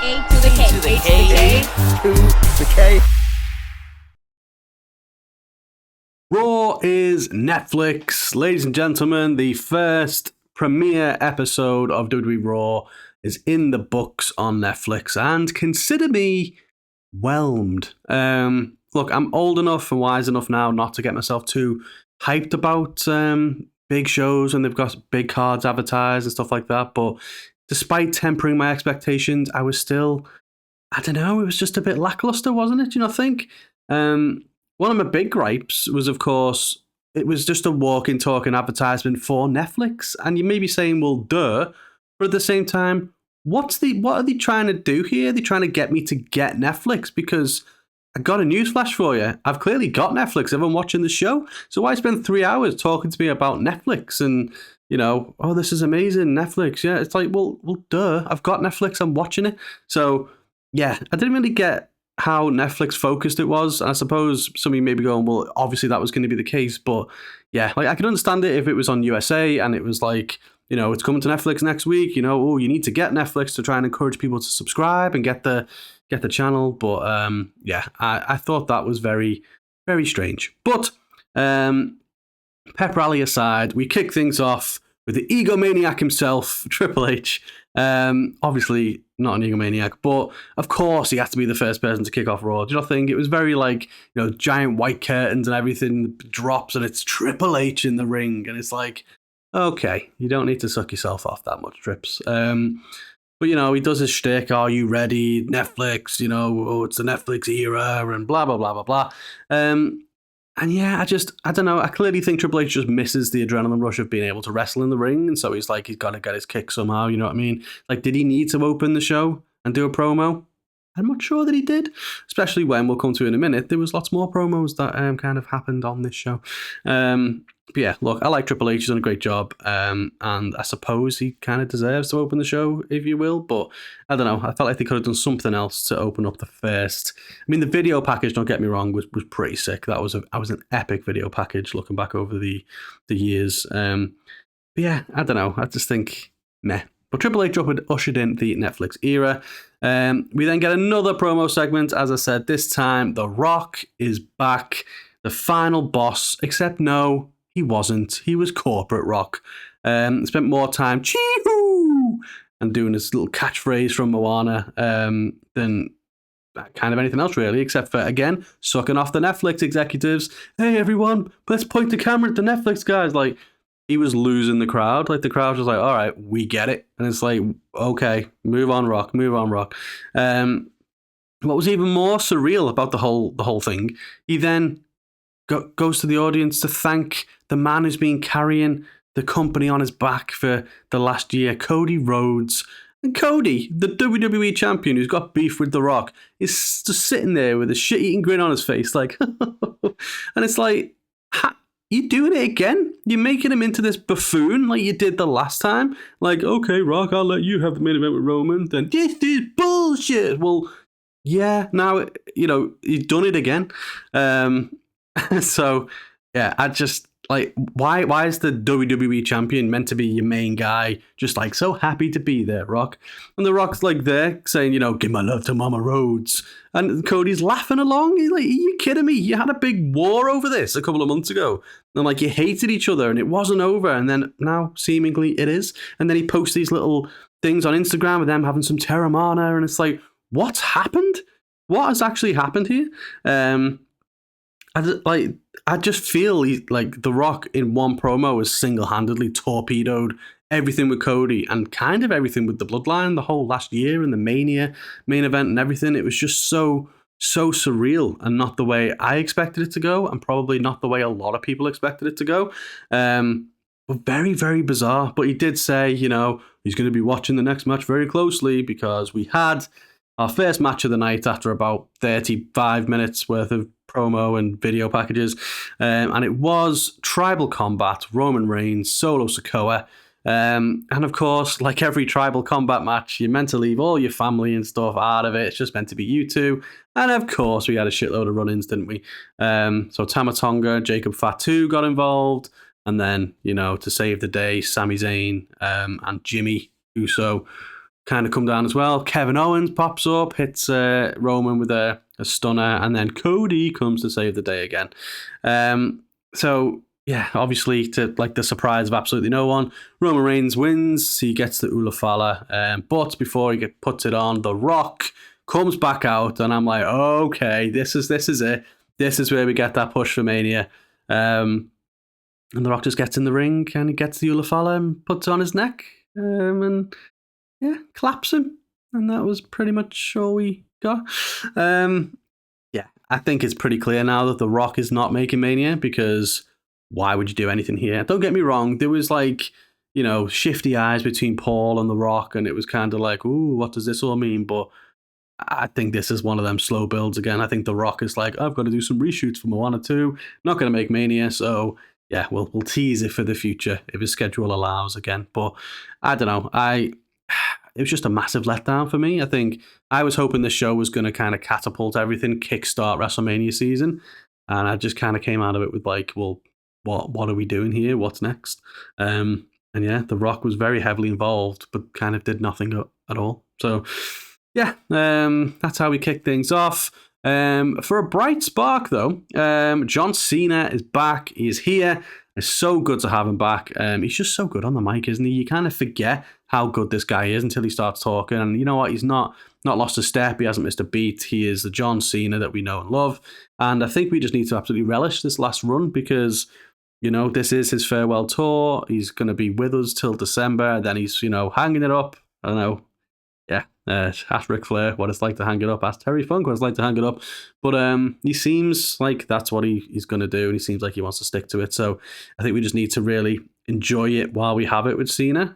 A to the K. To the K. To the K. Raw is Netflix. Ladies and gentlemen, the first premiere episode of WWE Raw is in the books on Netflix, and consider me whelmed. Look, I'm old enough and wise enough now not to get myself too hyped about big shows and they've got big cards advertised and stuff like that, but despite tempering my expectations, I was still, I don't know, it was just a bit lackluster, wasn't it? Do you not think? One of my big gripes was, of course, it was just a walking, talking advertisement for Netflix. And you may be saying, well, duh. But at the same time, what are they trying to do here? They're trying to get me to get Netflix, because I got a newsflash for you. I've clearly got Netflix. Everyone watching the show. So why spend 3 hours talking to me about Netflix and, you know, oh, this is amazing, Netflix. Yeah, it's like, well, duh. I've got Netflix. I'm watching it. So, yeah, I didn't really get how Netflix focused it was. I suppose some of you may be going, well, obviously that was going to be the case, but yeah, like I could understand it if it was on USA and it was like, you know, it's coming to Netflix next week, you know, oh, you need to get Netflix to try and encourage people to subscribe and get the channel. But yeah, I thought that was very, very strange. But pep rally aside, we kick things off with the egomaniac himself, Triple H. Obviously not an egomaniac, but of course he had to be the first person to kick off Raw. Do you not think it was very like, you know, giant white curtains and everything drops and it's Triple H in the ring, and it's like, okay, you don't need to suck yourself off that much, Trips. But you know, he does his shtick, are you ready? Netflix, you know, oh, it's the Netflix era and blah blah blah blah blah. And yeah, I don't know. I clearly think Triple H just misses the adrenaline rush of being able to wrestle in the ring. And so he's like, he's got to get his kick somehow. You know what I mean? Like, did he need to open the show and do a promo? I'm not sure that he did, especially when we'll come to in a minute. There was lots more promos that kind of happened on this show. But yeah, look, I like Triple H. He's done a great job. And I suppose he kind of deserves to open the show, if you will. But I don't know. I felt like they could have done something else to open up the first. I mean, the video package, don't get me wrong, was pretty sick. That was an epic video package looking back over the years. But yeah, I don't know. I just think, meh. But Triple H ushered in the Netflix era. We then get another promo segment. As I said, this time The Rock is back, the final boss, except no, he wasn't. He was Corporate Rock. Spent more time chee-hoo and doing his little catchphrase from Moana than kind of anything else really, except for, again, sucking off the Netflix executives. Hey everyone, let's point the camera at the Netflix guys. Like, he was losing the crowd. Like, the crowd was like, all right, we get it. And it's like, okay, move on, Rock, move on, Rock. What was even more surreal about the whole thing, he then goes to the audience to thank the man who's been carrying the company on his back for the last year, Cody Rhodes. And Cody, the WWE champion who's got beef with The Rock, is just sitting there with a shit-eating grin on his face, like, and it's like, you doing it again? You're making him into this buffoon like you did the last time? Like, okay, Rock, I'll let you have the main event with Roman. Then, this is bullshit. Well, yeah, now, you know, he's done it again. So, yeah, I just, like, why is the WWE champion meant to be your main guy just, like, so happy to be there, Rock? And The Rock's, like, there saying, you know, give my love to Mama Rhodes. And Cody's laughing along. He's like, are you kidding me? You had a big war over this a couple of months ago. And, like, you hated each other and it wasn't over. And then now, seemingly, it is. And then he posts these little things on Instagram with them having some Terramana. And it's like, what's happened? What has actually happened here? I just feel like The Rock in one promo has single-handedly torpedoed everything with Cody and kind of everything with the Bloodline the whole last year and the Mania main event and everything. It was just so surreal and not the way I expected it to go, and probably not the way a lot of people expected it to go. But very, very bizarre. But he did say, you know, he's going to be watching the next match very closely because we had our first match of the night after about 35 minutes worth of promo and video packages. And it was Tribal Combat, Roman Reigns, Solo Sikoa. And of course, like every Tribal Combat match, you're meant to leave all your family and stuff out of it. It's just meant to be you two. And of course, we had a shitload of run-ins, didn't we? So Tama Tonga, Jacob Fatu got involved. And then, you know, to save the day, Sami Zayn and Jimmy Uso kind of come down as well. Kevin Owens pops up, hits Roman with a stunner, and then Cody comes to save the day again. So yeah, obviously to like the surprise of absolutely no one, Roman Reigns wins. He gets the Ulafala, but before he puts it on, The Rock comes back out, and I'm like, okay, this is it. This is where we get that push for Mania. And The Rock just gets in the ring and he gets the Ulafala and puts it on his neck, and yeah, claps him. And that was pretty much all we got. Yeah, I think it's pretty clear now that The Rock is not making Mania, because why would you do anything here? Don't get me wrong, there was like, shifty eyes between Paul and The Rock, and it was kind of like, ooh, what does this all mean? But I think this is one of them slow builds again. I think The Rock is like, I've got to do some reshoots for Moana 2. Not going to make Mania, so yeah, we'll tease it for the future if his schedule allows again. But I don't know. It was just a massive letdown for me. I think I was hoping the show was going to kind of catapult everything, kickstart WrestleMania season, and I just kind of came out of it with like, well, what are we doing here? What's next? And yeah, The Rock was very heavily involved, but kind of did nothing at all. So yeah, that's how we kick things off. For a bright spark, though, John Cena is back. He's here. It's so good to have him back. He's just so good on the mic, isn't he? You kind of forget how good this guy is until he starts talking. And you know what? He's not lost a step. He hasn't missed a beat. He is the John Cena that we know and love. And I think we just need to absolutely relish this last run, because this is his farewell tour. He's going to be with us till December. Then he's, hanging it up. I don't know. Yeah, ask Ric Flair what it's like to hang it up. Ask Terry Funk what it's like to hang it up. But he seems like that's what he's going to do, and he seems like he wants to stick to it. So I think we just need to really enjoy it while we have it with Cena.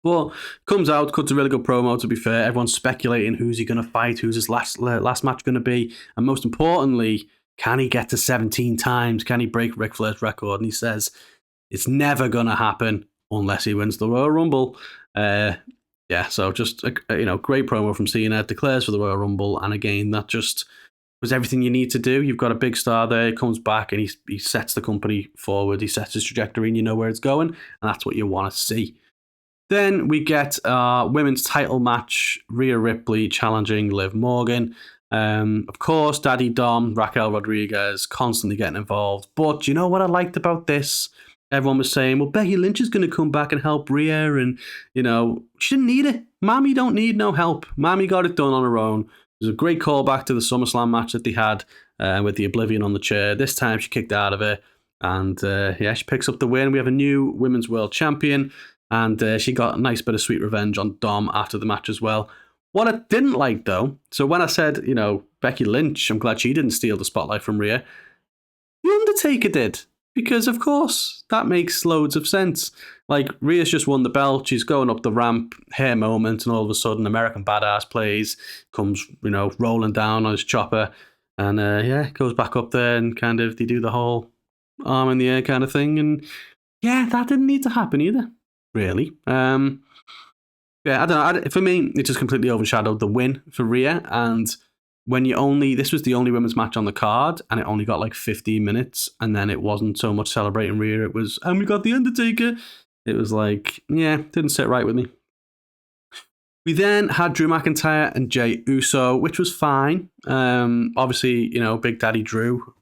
But comes out, cuts a really good promo, to be fair. Everyone's speculating who's he going to fight, who's his last match going to be, and most importantly, can he get to 17 times? Can he break Ric Flair's record? And he says it's never going to happen unless he wins the Royal Rumble. Yeah, so just great promo from Cena, declares for the Royal Rumble, and again, that just was everything you need to do. You've got a big star there, he comes back and he sets the company forward, he sets his trajectory, and you know where it's going, and that's what you want to see. Then we get our women's title match, Rhea Ripley challenging Liv Morgan. Of course, Daddy Dom, Raquel Rodriguez, constantly getting involved. But you know what I liked about this? Everyone was saying, well, Becky Lynch is going to come back and help Rhea, and, she didn't need it. Mommy don't need no help. Mommy got it done on her own. It was a great callback to the SummerSlam match that they had with the Oblivion on the chair. This time she kicked out of it, and she picks up the win. We have a new Women's World Champion, and she got a nice bit of sweet revenge on Dom after the match as well. What I didn't like, though, so when I said, Becky Lynch, I'm glad she didn't steal the spotlight from Rhea, The Undertaker did. Because, of course, that makes loads of sense. Like, Rhea's just won the belt, she's going up the ramp, hair moment, and all of a sudden American Badass plays, comes, rolling down on his chopper, and, goes back up there, and kind of, they do the whole arm in the air kind of thing, and yeah, that didn't need to happen either, really. I don't know, for me, it just completely overshadowed the win for Rhea, and when this was the only women's match on the card, and it only got like 15 minutes, and then it wasn't so much celebrating Rhea, it was, and we got The Undertaker. It was like, didn't sit right with me. We then had Drew McIntyre and Jey Uso, which was fine. Obviously, Big Daddy Drew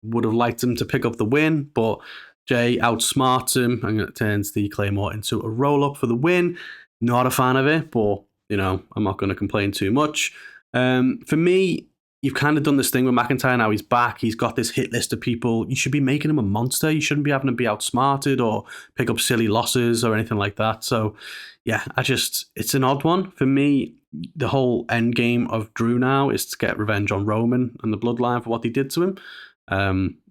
would have liked him to pick up the win, but Jey outsmarts him and turns the Claymore into a roll-up for the win. Not a fan of it, but, I'm not going to complain too much. For me, you've kind of done this thing with McIntyre now. He's back. He's got this hit list of people. You should be making him a monster. You shouldn't be having to be outsmarted or pick up silly losses or anything like that. So, yeah, it's an odd one. For me, the whole end game of Drew now is to get revenge on Roman and the Bloodline for what they did to him.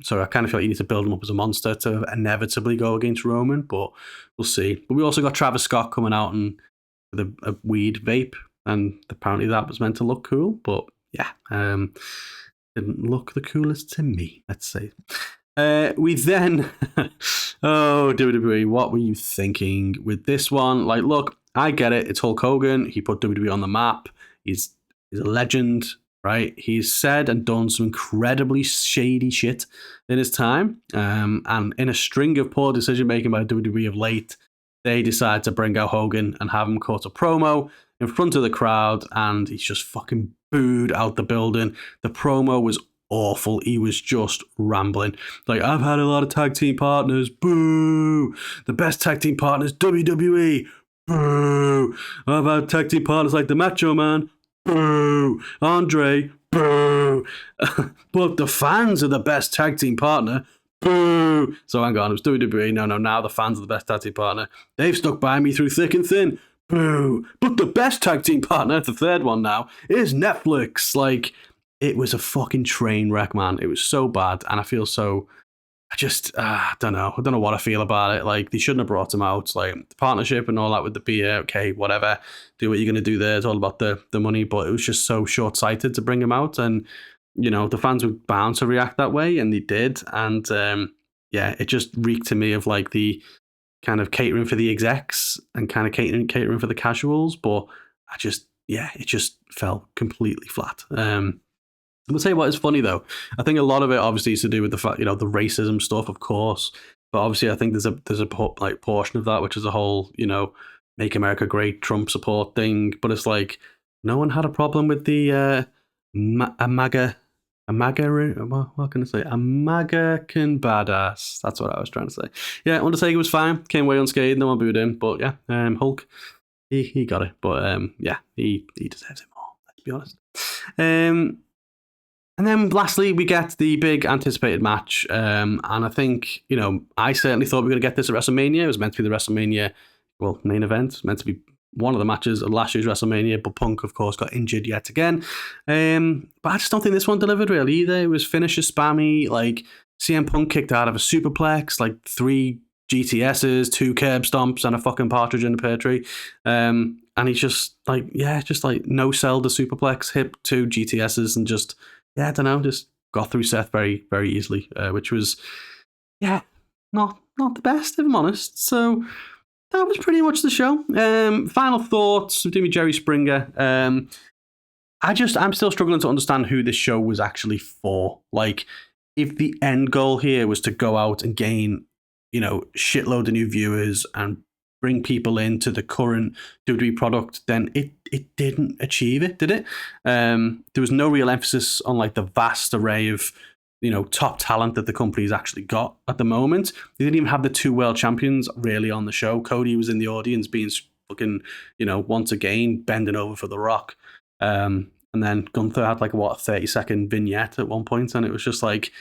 So I kind of feel like you need to build him up as a monster to inevitably go against Roman, but we'll see. But we also got Travis Scott coming out and with a weed vape. And apparently that was meant to look cool, but yeah, didn't look the coolest to me, let's say. We then, WWE, what were you thinking with this one? Like, look, I get it. It's Hulk Hogan. He put WWE on the map. He's a legend, right? He's said and done some incredibly shady shit in his time, and in a string of poor decision making by WWE of late. they decide to bring out Hogan and have him cut a promo in front of the crowd, and he's just fucking booed out the building. The promo was awful. He was just rambling. Like, I've had a lot of tag team partners. Boo! The best tag team partners, WWE. Boo! I've had tag team partners like the Macho Man. Boo! Andre. Boo! But the fans are the best tag team partner. Boo! So hang on, it was WWE. No, now the fans are the best tag team partner. They've stuck by me through thick and thin. Boo! But the best tag team partner, the third one now, is Netflix. Like, it was a fucking train wreck, man. It was so bad, and I feel so. I just don't know. I don't know what I feel about it. Like, they shouldn't have brought him out. Like, the partnership and all that with the beer, okay, whatever. Do what you're gonna do there. It's all about the money, but it was just so short sighted to bring him out, and the fans were bound to react that way, and they did. And yeah, it just reeked to me of like the kind of catering for the execs and kind of catering for the casuals. But it just fell completely flat. I'll tell you what is funny though. I think a lot of it obviously is to do with the fact, the racism stuff, of course. But obviously, I think there's a portion of that which is a whole, "Make America Great" Trump support thing. But it's like no one had a problem with the what can I say? American badass. That's what I was trying to say. Yeah, Undertaker was fine. Came away unscathed. No one booed him. But yeah, Hulk, he got it. But yeah, he deserves it more. Let's be honest. And then lastly, we get the big anticipated match. And I think, I certainly thought we were going to get this at WrestleMania. It was meant to be the WrestleMania, main event. It was meant to be one of the matches at last year's WrestleMania, but Punk, of course, got injured yet again. But I just don't think this one delivered really either. It was finisher spammy. Like, CM Punk kicked out of a superplex, like 3 GTSs, 2 curb stomps, and a fucking partridge in a pear tree. And he's just like no-sell the superplex, hip 2 GTSs, and just... I don't know, just got through Seth very, very easily, which was, not the best, if I'm honest. So that was pretty much the show. Final thoughts, do me Jerry Springer. I'm still struggling to understand who this show was actually for. Like, if the end goal here was to go out and gain, shitload of new viewers and bring people into the current WWE product, then it didn't achieve it, did it? There was no real emphasis on like the vast array of top talent that the company's actually got at the moment. They didn't even have the 2 world champions really on the show. Cody was in the audience being fucking once again bending over for The Rock, and then Gunther had like a 30-second vignette at one point, and it was just like,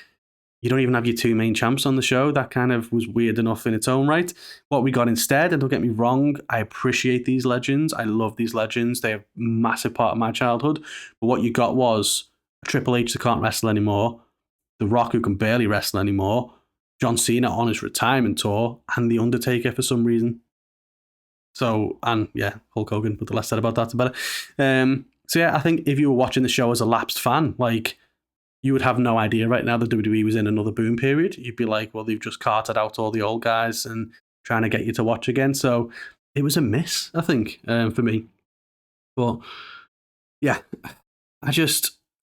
you don't even have your 2 main champs on the show. That kind of was weird enough in its own right. What we got instead, and don't get me wrong, I appreciate these legends. I love these legends. They're a massive part of my childhood. But what you got was a Triple H that can't wrestle anymore, The Rock who can barely wrestle anymore, John Cena on his retirement tour, and The Undertaker for some reason. So, and yeah, Hulk Hogan, but the less said about that, the better. So yeah, I think if you were watching the show as a lapsed fan, like, you would have no idea right now that WWE was in another boom period. You'd be like, well, they've just carted out all the old guys and trying to get you to watch again. So it was a miss, I think, for me. But yeah, I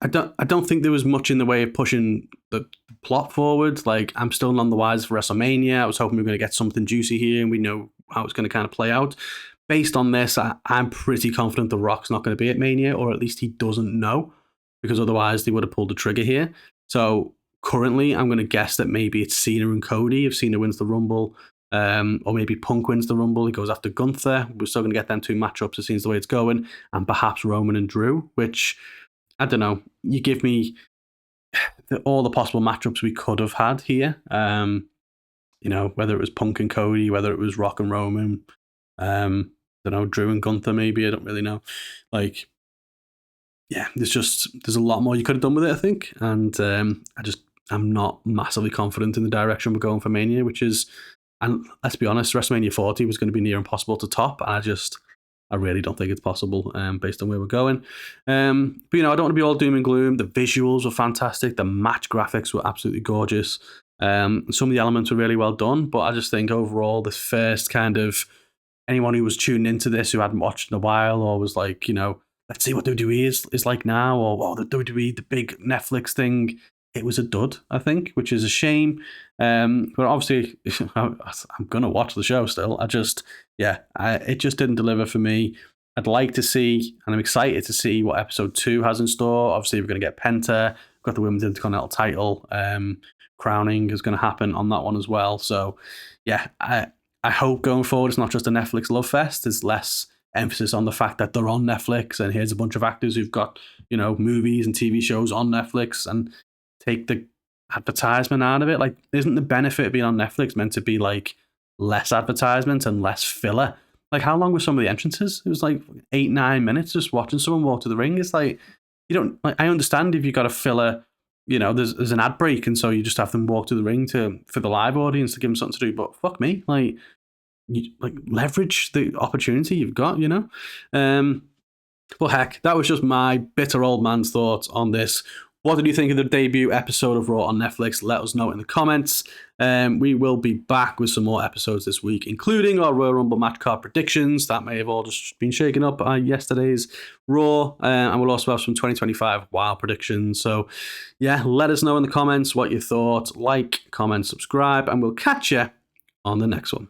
don't think there was much in the way of pushing the plot forward. Like, I'm still none the wiser for WrestleMania. I was hoping we were going to get something juicy here and we know how it's going to kind of play out. Based on this, I'm pretty confident The Rock's not going to be at Mania, or at least he doesn't know, because otherwise they would have pulled the trigger here. So currently, I'm going to guess that maybe it's Cena and Cody if Cena wins the Rumble, or maybe Punk wins the Rumble. He goes after Gunther. We're still going to get them 2 matchups, it seems the way it's going, and perhaps Roman and Drew, which, I don't know, you give me all the possible matchups we could have had here. Whether it was Punk and Cody, whether it was Rock and Roman, don't know, Drew and Gunther maybe, I don't really know. Like, yeah, there's a lot more you could have done with it, I think. And I'm not massively confident in the direction we're going for Mania, which is, and let's be honest, WrestleMania 40 was going to be near impossible to top. And I really don't think it's possible based on where we're going. But, I don't want to be all doom and gloom. The visuals were fantastic. The match graphics were absolutely gorgeous. Some of the elements were really well done. But I just think overall, the first kind of, anyone who was tuning into this who hadn't watched in a while, or was like, let's see what WWE is like now, or the WWE, the big Netflix thing, it was a dud, I think, which is a shame. But obviously, I'm gonna watch the show still. It just didn't deliver for me. I'd like to see, and I'm excited to see what episode 2 has in store. Obviously, we're going to get Penta. We've got the Women's Intercontinental title. Crowning is going to happen on that one as well. So, yeah, I hope going forward it's not just a Netflix love fest. There's less emphasis on the fact that they're on Netflix and here's a bunch of actors who've got, movies and TV shows on Netflix, and take the advertisement out of it. Like, isn't the benefit of being on Netflix meant to be like less advertisement and less filler? Like, how long were some of the entrances? It was like 8-9 minutes just watching someone walk to the ring. It's like, you don't, like, I understand if you got a filler, there's an ad break, and so you just have them walk to the ring for the live audience to give them something to do. But fuck me, like, leverage the opportunity you've got, Well, heck, that was just my bitter old man's thoughts on this. What did you think of the debut episode of Raw on Netflix? Let us know in the comments. We will be back with some more episodes this week, including our Royal Rumble match card predictions. That may have all just been shaken up by yesterday's Raw. And we'll also have some 2025 WoW predictions. So, yeah, let us know in the comments what you thought. Like, comment, subscribe, and we'll catch you on the next one.